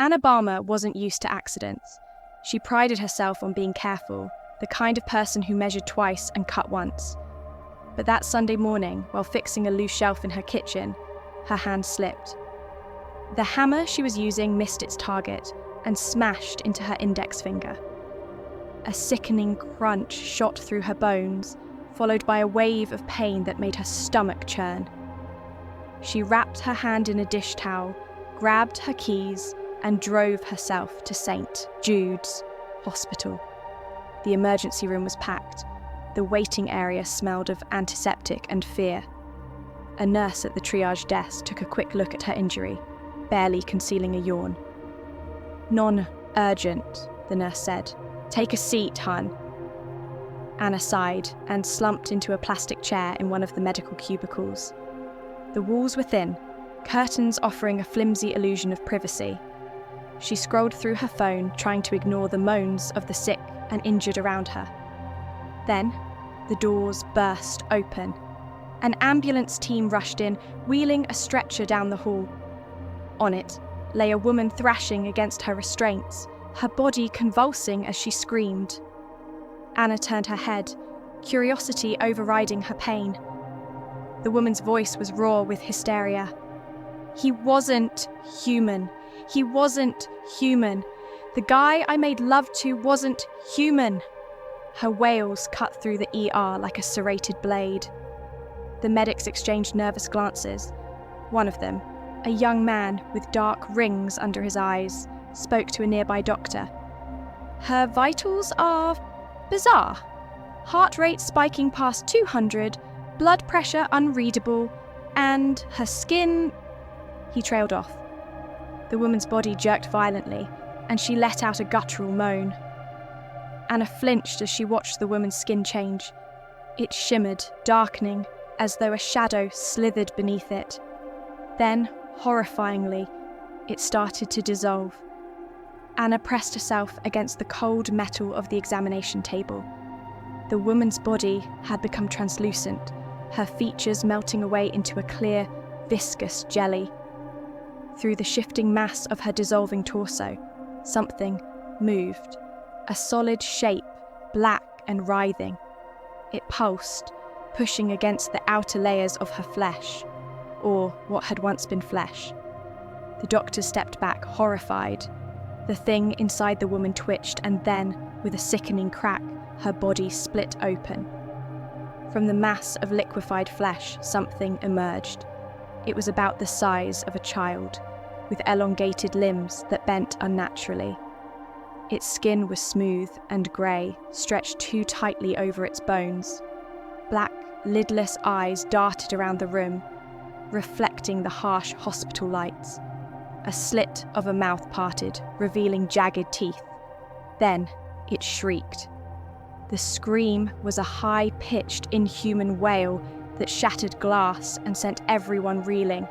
Anna Balmer wasn't used to accidents. She prided herself on being careful, the kind of person who measured twice and cut once. But that Sunday morning, while fixing a loose shelf in her kitchen, her hand slipped. The hammer she was using missed its target and smashed into her index finger. A sickening crunch shot through her bones, followed by a wave of pain that made her stomach churn. She wrapped her hand in a dish towel, grabbed her keys, and drove herself to St. Jude's Hospital. The emergency room was packed. The waiting area smelled of antiseptic and fear. A nurse at the triage desk took a quick look at her injury, barely concealing a yawn. "Non-urgent," the nurse said. "Take a seat, hun." Anna sighed and slumped into a plastic chair in one of the medical cubicles. The walls were thin, curtains offering a flimsy illusion of privacy. She scrolled through her phone, trying to ignore the moans of the sick and injured around her. Then, the doors burst open. An ambulance team rushed in, wheeling a stretcher down the hall. On it lay a woman thrashing against her restraints, her body convulsing as she screamed. Anna turned her head, curiosity overriding her pain. The woman's voice was raw with hysteria. "He wasn't human. He wasn't human. The guy I made love to wasn't human." Her wails cut through the ER like a serrated blade. The medics exchanged nervous glances. One of them, a young man with dark rings under his eyes, spoke to a nearby doctor. "Her vitals are bizarre. Heart rate spiking past 200, blood pressure unreadable, and her skin..." He trailed off. The woman's body jerked violently, and she let out a guttural moan. Anna flinched as she watched the woman's skin change. It shimmered, darkening, as though a shadow slithered beneath it. Then, horrifyingly, it started to dissolve. Anna pressed herself against the cold metal of the examination table. The woman's body had become translucent, her features melting away into a clear, viscous jelly. Through the shifting mass of her dissolving torso, something moved, a solid shape, black and writhing. It pulsed, pushing against the outer layers of her flesh, or what had once been flesh. The doctor stepped back, horrified. The thing inside the woman twitched, and then, with a sickening crack, her body split open. From the mass of liquefied flesh, something emerged. It was about the size of a child, with elongated limbs that bent unnaturally. Its skin was smooth and grey, stretched too tightly over its bones. Black, lidless eyes darted around the room, reflecting the harsh hospital lights. A slit of a mouth parted, revealing jagged teeth. Then it shrieked. The scream was a high-pitched, inhuman wail that shattered glass and sent everyone reeling.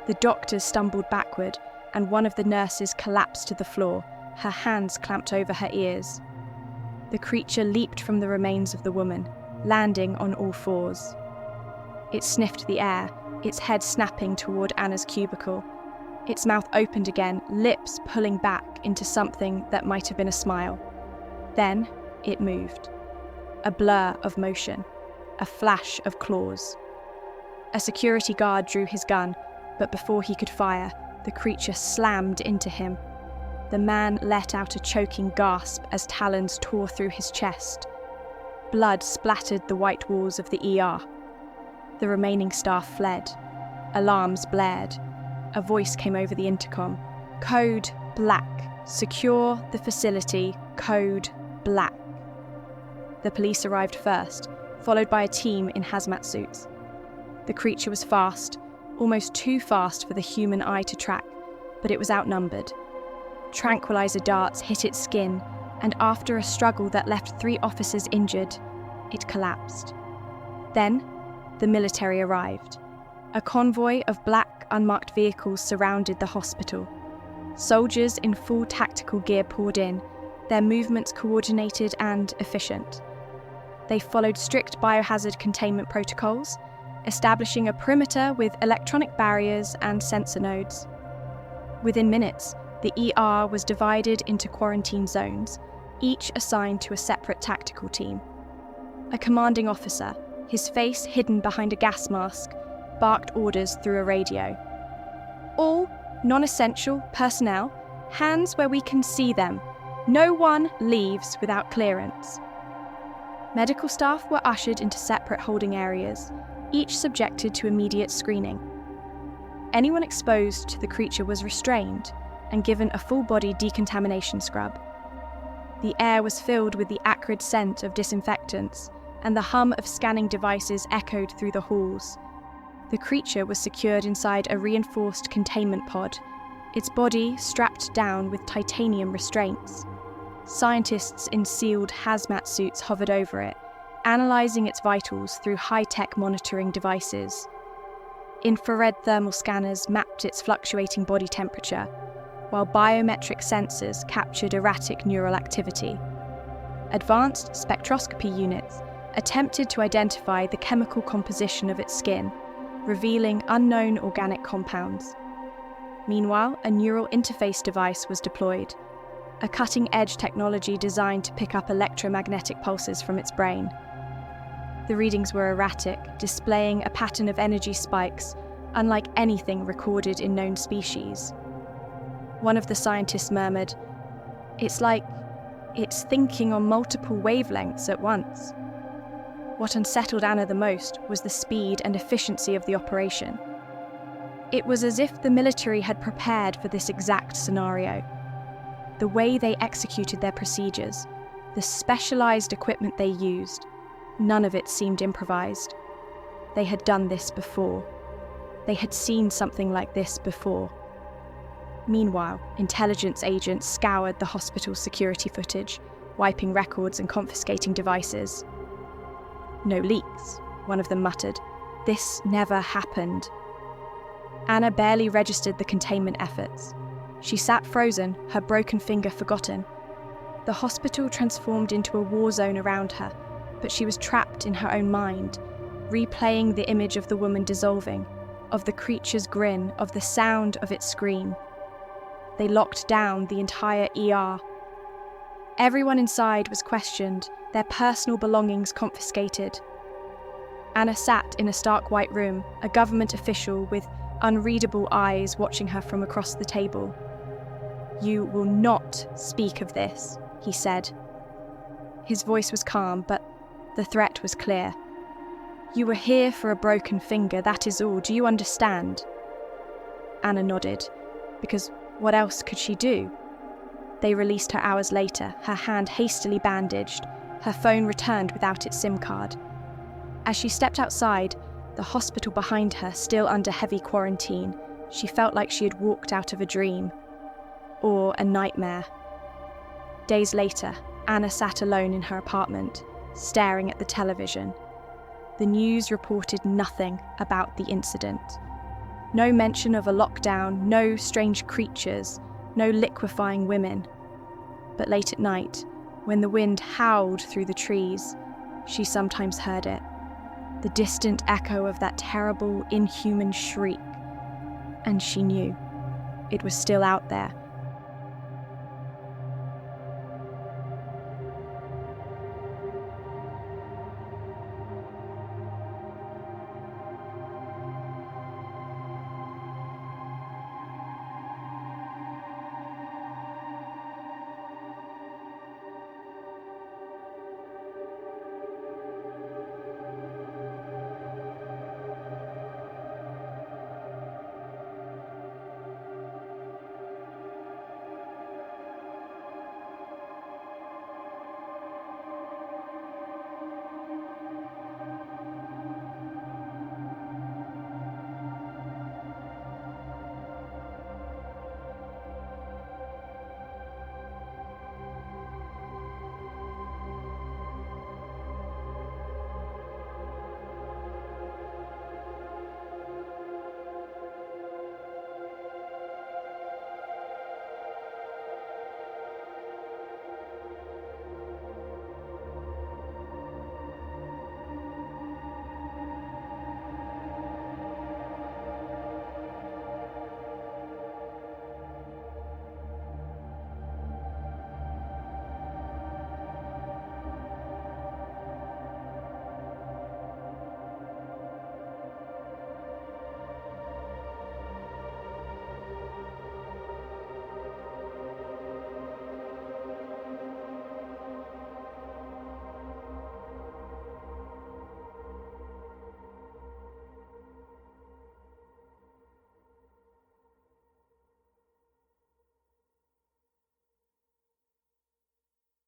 The doctors stumbled backward, and one of the nurses collapsed to the floor, her hands clamped over her ears. The creature leaped from the remains of the woman, landing on all fours. It sniffed the air, its head snapping toward Anna's cubicle. Its mouth opened again, lips pulling back into something that might have been a smile. Then it moved. A blur of motion, a flash of claws. A security guard drew his gun, but before he could fire, the creature slammed into him. The man let out a choking gasp as talons tore through his chest. Blood splattered the white walls of the ER. The remaining staff fled. Alarms blared. A voice came over the intercom. "Code Black. Secure the facility. Code Black." The police arrived first, followed by a team in hazmat suits. The creature was fast, almost too fast for the human eye to track, but it was outnumbered. Tranquilizer darts hit its skin, and after a struggle that left 3 officers injured, it collapsed. Then, the military arrived. A convoy of black, unmarked vehicles surrounded the hospital. Soldiers in full tactical gear poured in, their movements coordinated and efficient. They followed strict biohazard containment protocols, establishing a perimeter with electronic barriers and sensor nodes. Within minutes, The ER was divided into quarantine zones, each assigned to a separate tactical team. A commanding officer, his face hidden behind a gas mask, barked orders through a radio. All non-essential personnel, hands where we can see them. No one leaves without clearance. Medical staff were ushered into separate holding areas, each subjected to immediate screening. Anyone exposed to the creature was restrained and given a full-body decontamination scrub. The air was filled with the acrid scent of disinfectants, and the hum of scanning devices echoed through the halls. The creature was secured inside a reinforced containment pod, its body strapped down with titanium restraints. Scientists in sealed hazmat suits hovered over it, analysing its vitals through high-tech monitoring devices. Infrared thermal scanners mapped its fluctuating body temperature, while biometric sensors captured erratic neural activity. Advanced spectroscopy units attempted to identify the chemical composition of its skin, revealing unknown organic compounds. Meanwhile, a neural interface device was deployed, a cutting-edge technology designed to pick up electromagnetic pulses from its brain. The readings were erratic, displaying a pattern of energy spikes unlike anything recorded in known species. One of the scientists murmured, "It's like it's thinking on multiple wavelengths at once." What unsettled Anna the most was the speed and efficiency of the operation. It was as if the military had prepared for this exact scenario. The way they executed their procedures, the specialized equipment they used, none of it seemed improvised. They had done this before. They had seen something like this before. Meanwhile, intelligence agents scoured the hospital's security footage, wiping records and confiscating devices. "No leaks," one of them muttered. "This never happened." Anna barely registered the containment efforts. She sat frozen, her broken finger forgotten. The hospital transformed into a war zone around her, but she was trapped in her own mind, replaying the image of the woman dissolving, of the creature's grin, of the sound of its scream. They locked down the entire ER. Everyone inside was questioned, their personal belongings confiscated. Anna sat in a stark white room, a government official with unreadable eyes watching her from across the table. "You will not speak of this," he said. His voice was calm, but the threat was clear. "You were here for a broken finger, that is all. Do you understand?" Anna nodded, because what else could she do? They released her hours later, her hand hastily bandaged, her phone returned without its SIM card. As she stepped outside, the hospital behind her still under heavy quarantine, she felt like she had walked out of a dream. Or a nightmare. Days later, Anna sat alone in her apartment, staring at the television. The news reported nothing about the incident. No mention of a lockdown, no strange creatures, no liquefying women. But late at night, when the wind howled through the trees, she sometimes heard it. The distant echo of that terrible, inhuman shriek. And she knew. It was still out there,